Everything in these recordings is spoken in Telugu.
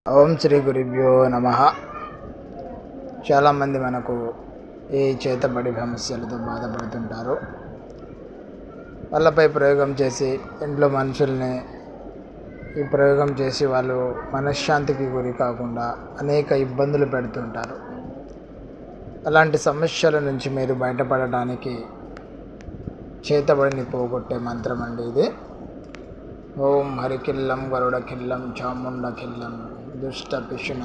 ఓం శ్రీ గురుభ్యో నమ. చాలామంది మనకు ఈ చేతబడి సమస్యలతో బాధపడుతుంటారు. వాళ్ళపై ప్రయోగం చేసి ఇంట్లో మనుషుల్ని ఈ ప్రయోగం చేసి వాళ్ళు మనశ్శాంతికి గురి కాకుండా అనేక ఇబ్బందులు పెడుతుంటారు. అలాంటి సమస్యల నుంచి మీరు బయటపడడానికి చేతబడిని పోగొట్టే మంత్రం అండి ఇది. ఓం హరికిల్లం గరుడకిల్లం చాముండకిల్లం దుష్ట పిశున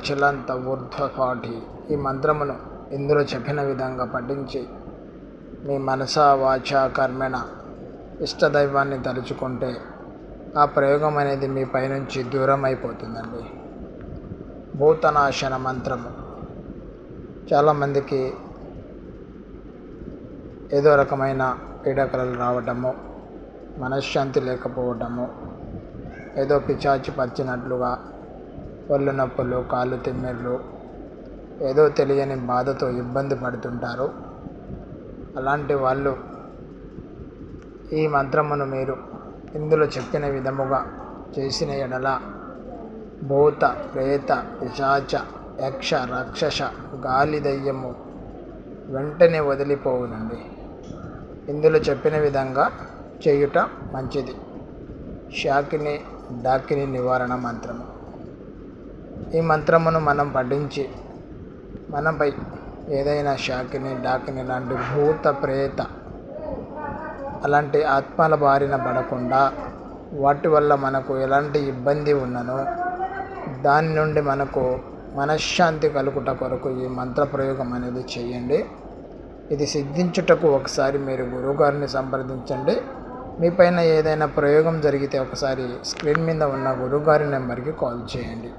చిలంత ఊర్ధ్వపాఠి. ఈ మంత్రమును ఇందులో చెప్పిన విధంగా పఠించి మీ మనసా వాచ కర్మణ ఇష్టదైవాన్ని తలుచుకుంటే ఆ ప్రయోగం అనేది మీ పైనుంచి దూరం అయిపోతుందండి. భూతనాశన మంత్రము. చాలామందికి ఏదో రకమైన పీడకలలు రావటము, మనశ్శాంతి లేకపోవటము, ఏదో పిచాచి పచ్చినట్లుగా ఒళ్ళు నొప్పులు, కాళ్ళు తిమ్మిర్లు, ఏదో తెలియని బాధతో ఇబ్బంది పడుతుంటారు. అలాంటి వాళ్ళు ఈ మంత్రమును మీరు ఇందులో చెప్పిన విధముగా చేసిన ఎడల భూత ప్రేత పిశాచ యక్ష రాక్షస గాలి దయ్యము వెంటనే వదిలిపోవునండి. ఇందులో చెప్పిన విధంగా చేయుట మంచిది. శాకిని డాకిని నివారణ మంత్రము. ఈ మంత్రమును మనం పఠించి మనపై ఏదైనా శాకిని డాకిని లాంటి భూత ప్రేత అలాంటి ఆత్మల బారిన పడకుండా వాటి వల్ల మనకు ఎలాంటి ఇబ్బంది ఉన్ననో దాని నుండి మనకు మనశ్శాంతి కలుగుట కొరకు ఈ మంత్ర ప్రయోగం అనేది చేయండి. ఇది సిద్ధించుటకు ఒకసారి మీరు గురువుగారిని సంప్రదించండి. మీ పైన ఏదైనా ప్రయోగం జరిగితే ఒకసారి స్క్రీన్ మీద ఉన్న గురువుగారి నెంబర్కి కాల్ చేయండి.